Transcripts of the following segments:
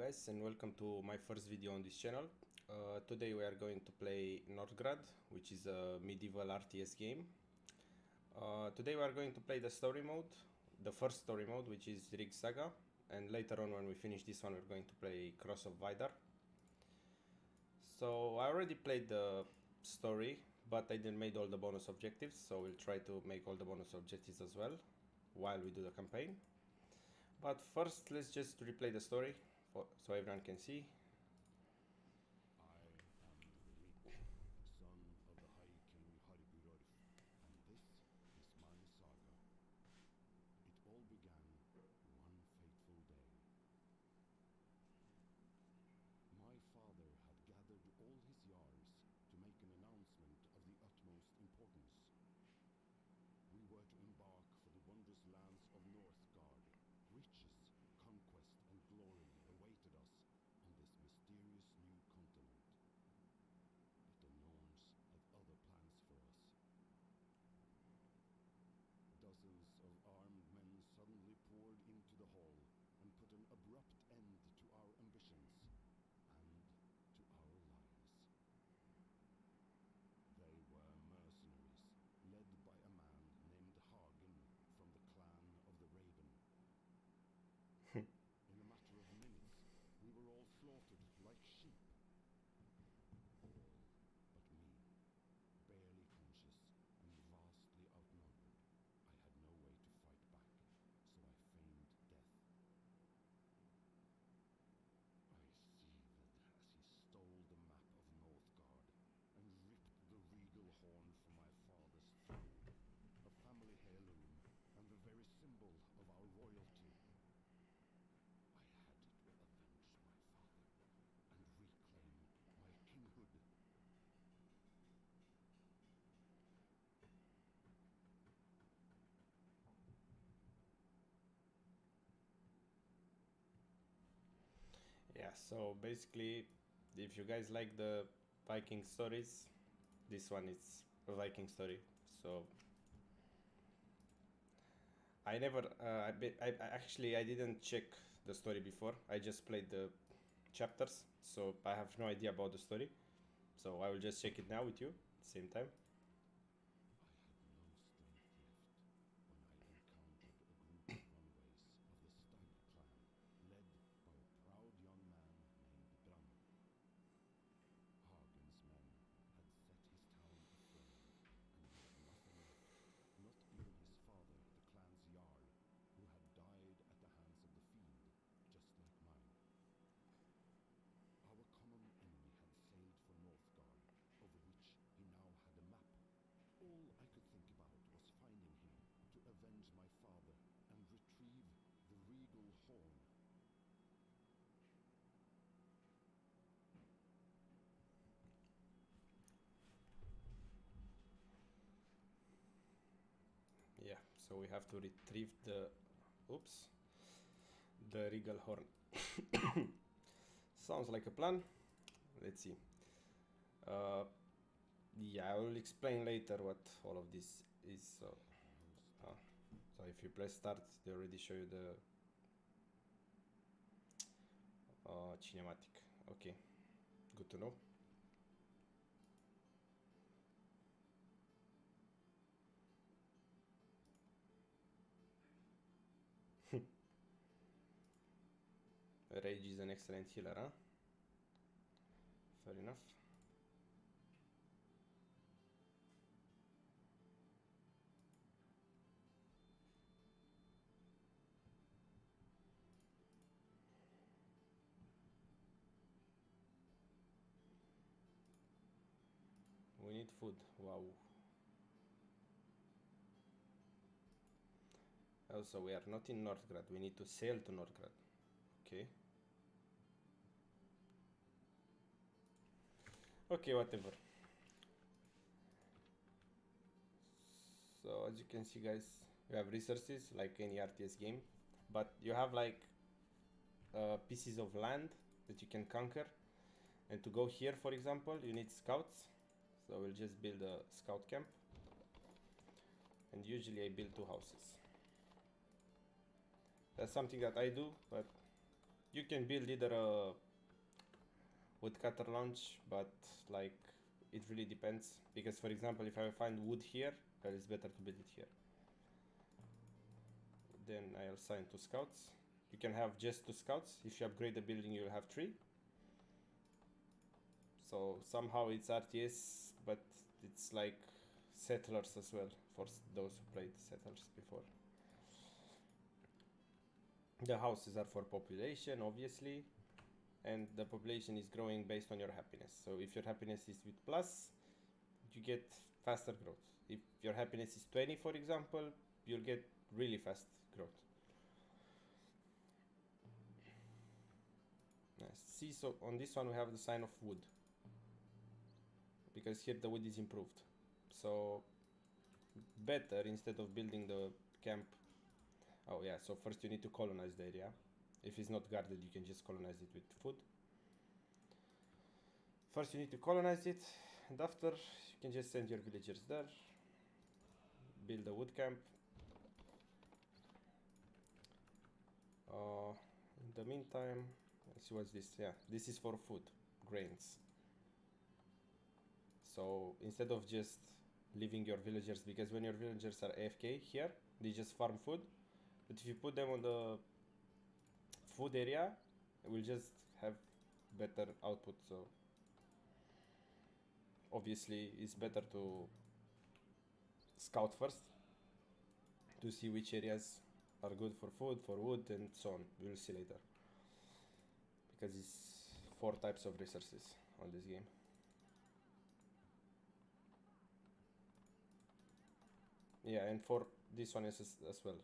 guys, and welcome to my first video on this channel. Today we are going to play Northgrad, which is a medieval RTS game. Today we are going to play the story mode, the first story mode, which is ROG Saga, and later on when we finish this one we're going to play Cross of Vidar. So I already played the story, but I didn't make all the bonus objectives, so we'll try to make all the bonus objectives as well while we do the campaign. But first, let's just replay the story so everyone can see. I am Rig, son of the High King Ryujin, and this is my saga. It all began one fateful day. My father had gathered all his Jarls to make an announcement of the utmost importance. We were to embark for the wondrous lands of Northgrad. Riches, conquest, and glory awaited us on this mysterious new continent. But the Norns had other plans for us. Dozens of armed men suddenly poured into the hall and put an abrupt end to our ambitions and to our lives. They were mercenaries, led by a man named Hagen from the clan of the Raven. In a matter of minutes, we were all slaughtered like sheep. All but me, barely conscious and vastly outnumbered. I had no way to fight back, so I feigned death. I seethed as he stole the map of Northgrad and ripped the regal horn from my father's throne, a family heirloom and the very symbol of our royalty. I had to avenge my father and reclaim my kinghood. Yeah, so basically, if you guys like the Viking stories, this one is a Viking story. So I never, I didn't check the story before. I just played the chapters, so I have no idea about the story. So I will just check it now with you at the same time. I had no strength left when I encountered a group of runaways of the Stag clan, led by a proud young man named Bram. Hagen's men had set his town aflame, and he had nothing left, not even his father, the clan's Jarl, who had died at the hands of the fiend, just like mine. Our common enemy had sailed for Northgrad, over which he now had a map. All I could think about was finding him to avenge my father and retrieve the regal horn. Yeah, so we have to retrieve the, the regal horn. Sounds like a plan. Let's see. Yeah, I will explain later what all of this is. So, so if you press start, they already show you the cinematic. Okay, good to know. Rage is an excellent healer, huh? Fair enough. We need food. Wow. Also, we are not in Northgrad. We need to sail to Northgrad. Okay. Okay, whatever. So as you can see, guys, you have resources like any RTS game, but you have like pieces of land that you can conquer. And to go here, for example, you need scouts. So we'll just build a scout camp. And usually I build 2 houses. That's something that I do, but You can build either a woodcutter launch, but like it really depends, because for example if I find wood here, well, it's better to build it here. Then I'll assign 2 scouts. You can have just 2 scouts. If you upgrade the building you'll have 3. So somehow it's RTS, but it's like settlers as well for those who played settlers before. The houses are for population, obviously, and the population is growing based on your happiness. So if your happiness is with plus, you get faster growth. If your happiness is 20, for example, you'll get really fast growth. Nice. See, so on this one we have the sign of wood, because here the wood is improved. So better, instead of building the camp. Oh yeah, so first you need to colonize the area. If it's not guarded, you can just colonize it with food. First you need to colonize it, and after you can just send your villagers there, build a wood camp. In the meantime, let's see what's this. Yeah, this is for food, grains. So instead of just leaving your villagers, because when your villagers are AFK here, they just farm food. But if you put them on the food area, it will just have better output. So obviously it's better to scout first to see which areas are good for food, for wood, and so on. We will see later, because it's 4 types of resources on this game. Yeah, and for this one is as well.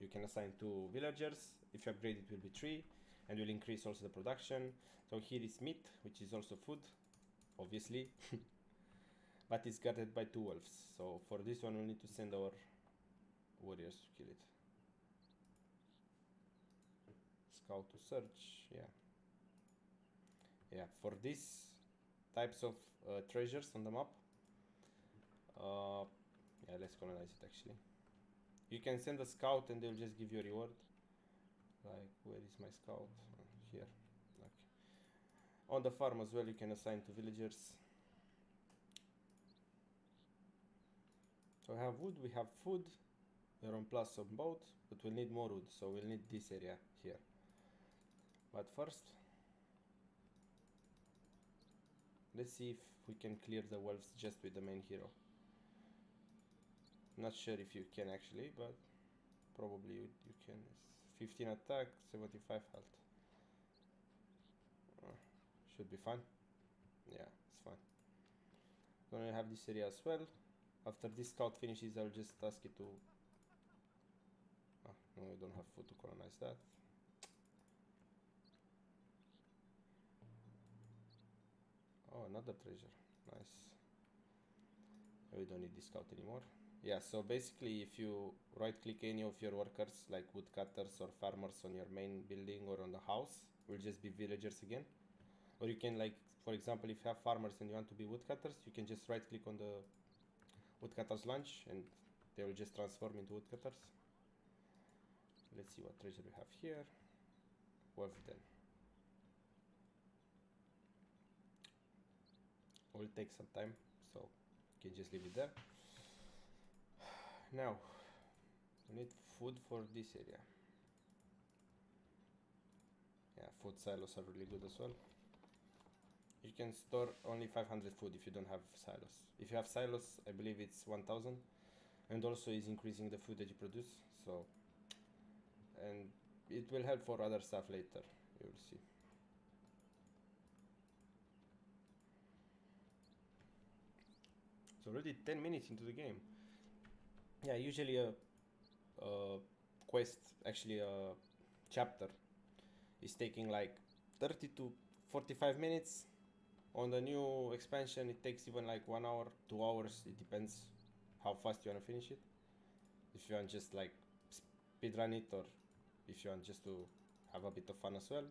You can assign 2 villagers. If you upgrade, it will be 3, and will increase also the production. So here is meat, which is also food, obviously, but it's guarded by 2 wolves. So for this one, we need to send our warriors to kill it. Scout to search, yeah. Yeah, for these types of treasures on the map, yeah, let's colonize it actually. You can send a scout and they'll just give you a reward. Like, where is my scout? Here. Okay. On the farm as well, you can assign 2 villagers. So we have wood, we have food. We're on plus on both, but we'll need more wood, so we'll need this area here. But first, let's see if we can clear the wolves just with the main hero. Not sure if you can actually, but probably you can. 15 attack, 75 health. Should be fine. Yeah, it's fine. Then I have this area as well. After this scout finishes, I'll just ask it to... Ah, no, we don't have food to colonize that. Oh, another treasure. Nice. We don't need this scout anymore. Yeah, so basically if you right click any of your workers, like woodcutters or farmers, on your main building or on the house, will just be villagers again. Or you can, like, for example, if you have farmers and you want to be woodcutters, you can just right click on the woodcutters launch and they will just transform into woodcutters. Let's see what treasure we have here. Wolf den. Will take some time, so you can just leave it there. Now, we need food for this area. Yeah, food silos are really good as well. You can store only 500 food if you don't have silos. If you have silos, I believe it's 1000, and also is increasing the food that you produce. So, and it will help for other stuff later, you will see. It's already 10 minutes into the game. Yeah, usually a quest, actually a chapter, is taking like 30 to 45 minutes. On the new expansion, it takes even like 1 hour, 2 hours. It depends how fast you want to finish it. If you want just like speedrun it, or if you want just to have a bit of fun as well.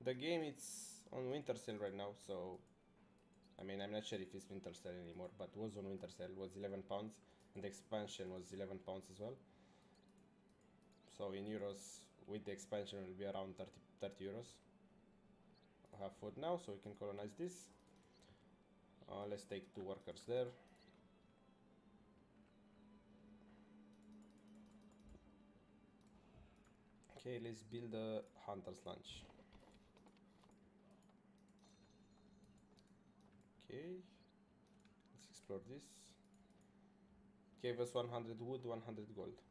The game, it's on winter sale right now, so I mean, I'm not sure if it's winter sale anymore, but was on winter sale, was 11 pounds, and the expansion was 11 pounds as well. So in euros, with the expansion, it will be around 30 euros. I have food now, so we can colonize this. Let's take 2 workers there. Okay, let's build a hunter's lunch. Okay, let's explore this. Gave us 100 wood, 100 gold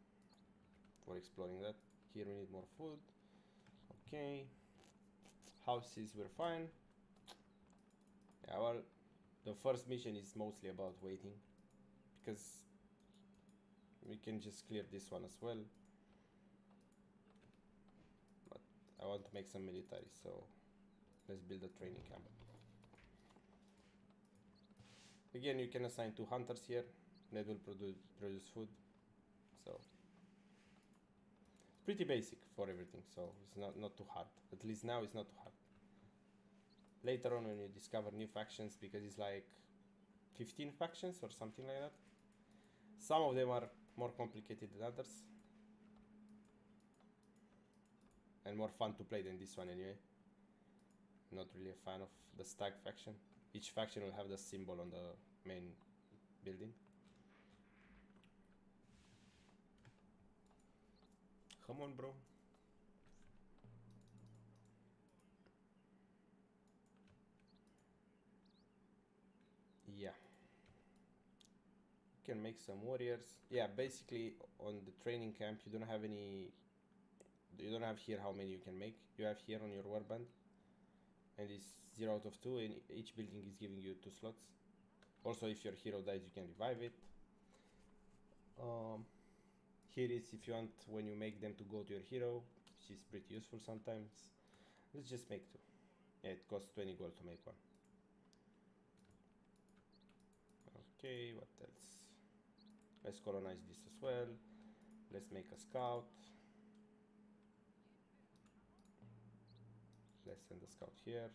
for exploring that. Here we need more food. Okay, houses were fine. Yeah, well, the first mission is mostly about waiting, because we can just clear this one as well. But I want to make some military, so let's build a training camp. Again, you can assign 2 hunters here. That will produce food. So pretty basic for everything, so it's not too hard. At least now it's not too hard. Later on, when you discover new factions, because it's like 15 factions or something like that, some of them are more complicated than others, and more fun to play than this one anyway. Not really a fan of the stag faction. Each faction will have the symbol on the main building. Come on, bro. Yeah. You can make some warriors. Yeah, basically on the training camp you don't have any. You don't have here how many you can make. You have here on your warband, and it's 0 out of 2, and each building is giving you 2 slots. Also, if your hero dies, you can revive it. Here is if you want, when you make them, to go to your hero, which is pretty useful sometimes. Let's just make 2. Yeah, it costs 20 gold to make one. Okay, what else? Let's colonize this as well. Let's make a scout. Let's send a scout here.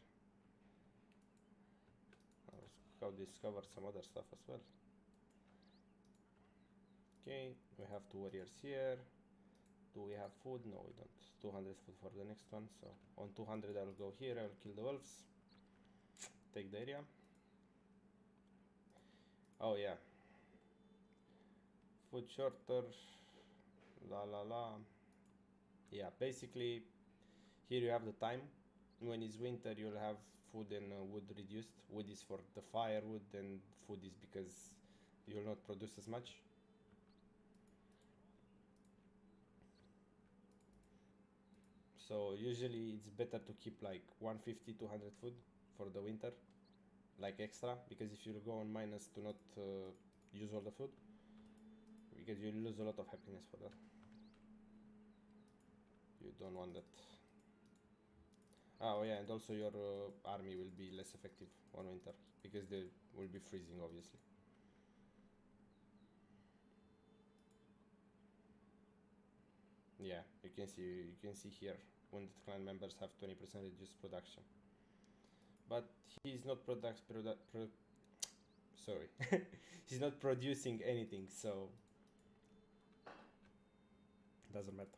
Our scout discovered some other stuff as well. Okay, we have 2 warriors here. Do we have food? No, we don't. 200 food for the next one. So on 200 I'll go here, I'll kill the wolves. Take the area. Oh yeah. Food shorter. La la la. Yeah, basically here you have the time. When it's winter you'll have food and wood reduced. Wood is for the firewood, and food is because you'll not produce as much. So usually it's better to keep like 150, 200 food for the winter, like extra, because if you go on minus, to not use all the food, because you lose a lot of happiness for that. You don't want that. Oh yeah, and also your army will be less effective on winter, because they will be freezing, obviously. Yeah, you can see here when the clan members have 20% reduced production. But he's not sorry. He's not producing anything, so doesn't matter.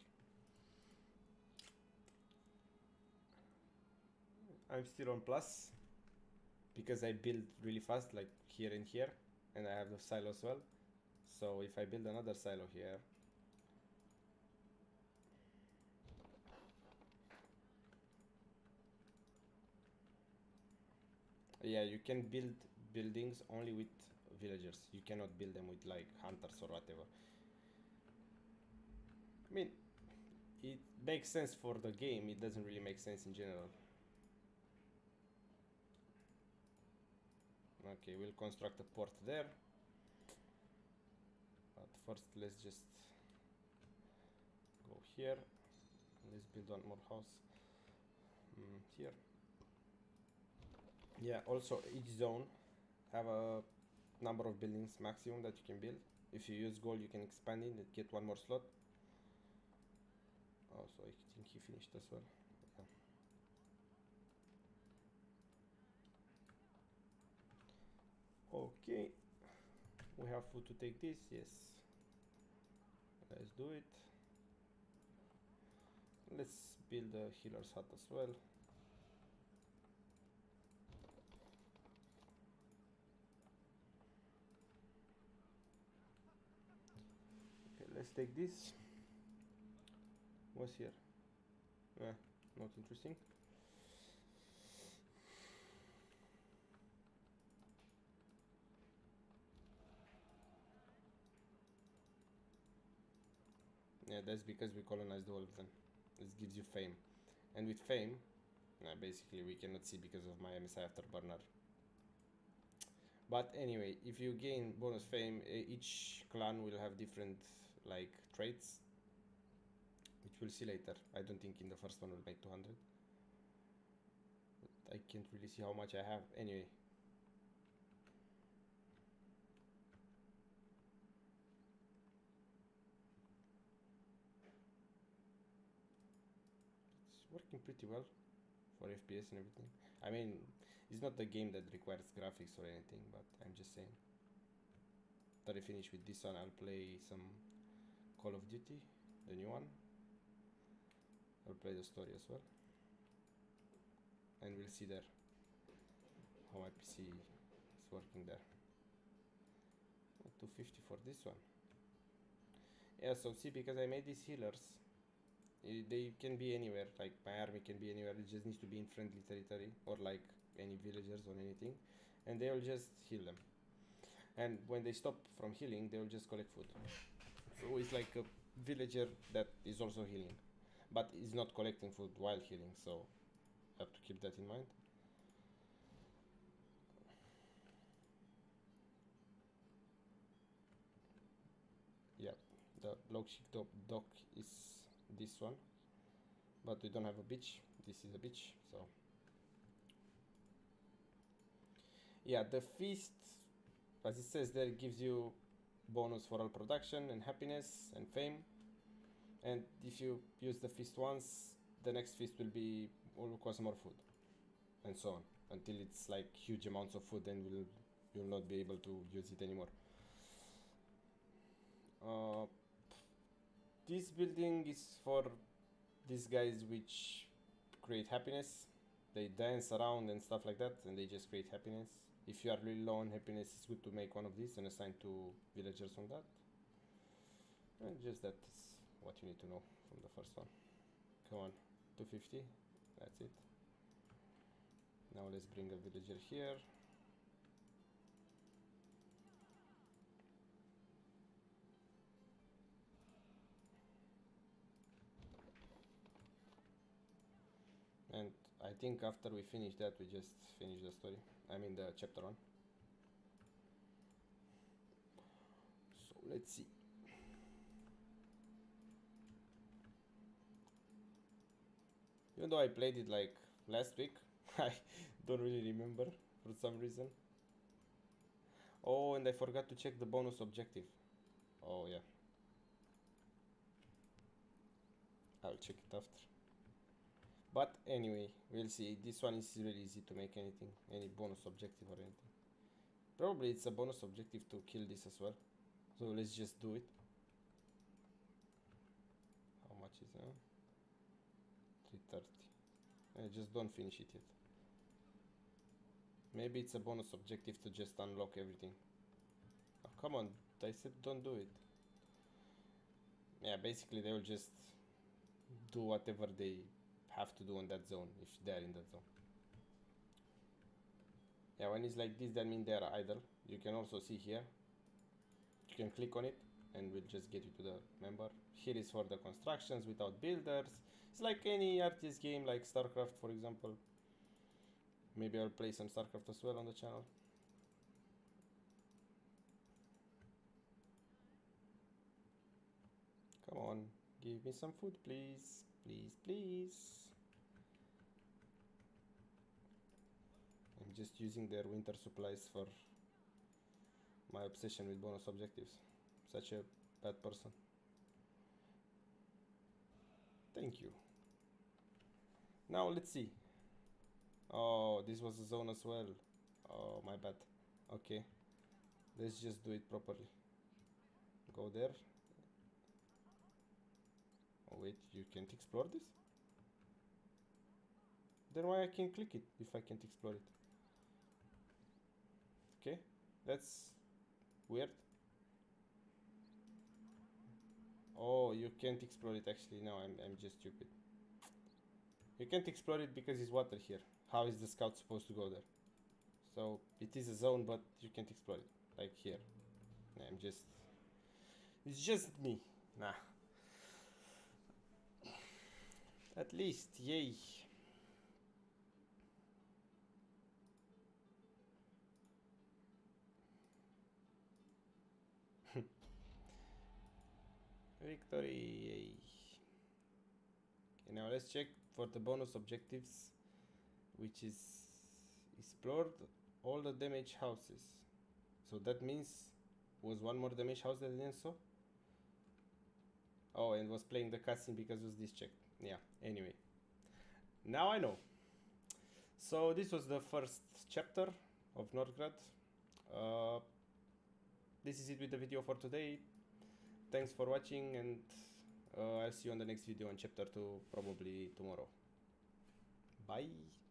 I'm still on plus because I build really fast, like here and here, and I have the silo as well. So if I build another silo here, yeah, you can build buildings only with villagers. You cannot build them with like hunters or whatever. I mean, it makes sense for the game, it doesn't really make sense in general. Okay, we'll construct a port there. But first let's just go here. Let's build one more house here. Yeah, also each zone have a number of buildings maximum that you can build. If you use gold you can expand it and get one more slot. Oh, so I think he finished as well. Yeah. Okay, we have food to take this, yes. Let's do it. Let's build a healer's hut as well. Okay, let's take this. What's here? Not interesting. Yeah, that's because we colonized the world then. This gives you fame. And with fame, basically we cannot see because of my MSI Afterburner. But anyway, if you gain bonus fame, each clan will have different like traits, which we'll see later. I don't think in the first one we'll make 200. But I can't really see how much I have. Anyway. It's working pretty well for FPS and everything. I mean, it's not a game that requires graphics or anything, but I'm just saying. After I finish with this one, I'll play some Call of Duty, the new one. I'll play the story as well. And we'll see there how my PC is working there. 250 for this one. Yeah, so see, because I made these healers, they can be anywhere, like my army can be anywhere, it just needs to be in friendly territory or like any villagers or anything, and they will just heal them. And when they stop from healing, they will just collect food. So it's like a villager that is also healing, but is not collecting food while healing, so have to keep that in mind. Yeah, the logship dock is this one, but we don't have a beach. This is a beach, so yeah, the feast, as it says there, gives you bonus for all production and happiness and fame. And if you use the feast once, the next feast will cost more food, and so on, until it's like huge amounts of food, and you'll not be able to use it anymore. This building is for these guys which create happiness. They dance around and stuff like that, and they just create happiness. If you are really low on happiness, it's good to make one of these and assign 2 villagers from that. And just that is what you need to know from the first one. Come on, 250, that's it. Now let's bring a villager here. And I think after we finish that, we just finish the story. I mean the chapter 1. So let's see. Even though I played it like last week, I don't really remember for some reason. Oh, and I forgot to check the bonus objective. Oh yeah. I'll check it after. But anyway, we'll see. This one is really easy to make anything, any bonus objective or anything. Probably it's a bonus objective to kill this as well. So let's just do it. How much is it? 330. I just don't finish it yet. Maybe it's a bonus objective to just unlock everything. Oh, come on, I said don't do it. Yeah, basically they will just do whatever they have to do on that zone if they're in that zone. Yeah, when it's like this, that means they are idle. You can also see here. You can click on it and we'll just get you to the member. Here is for the constructions without builders. It's like any RTS game, like StarCraft, for example. Maybe I'll play some StarCraft as well on the channel. Come on, give me some food, please. Please, please. I'm just using their winter supplies for my obsession with bonus objectives. Such a bad person. Thank you. Now let's see. Oh, this was a zone as well. Oh, my bad. Okay. Let's just do it properly. Go there. Oh wait, you can't explore this? Then why I can click it if I can't explore it? Okay, that's weird. Oh, you can't explore it actually. No, I'm just stupid. You can't explore it because it's water here. How is the scout supposed to go there? So it is a zone, but you can't explore it. Like here. I'm just... It's just me. Nah. At least, yay. Victory, yay. Okay, now let's check for the bonus objectives, which is explored all the damaged houses. So that means was one more damaged house that I didn't saw. Oh, and was playing the cutscene because was this checked. Yeah, anyway. Now I know. So this was the first chapter of Northgrad. This is it with the video for today. Thanks for watching, and I'll see you on the next video on chapter 2, probably tomorrow. Bye.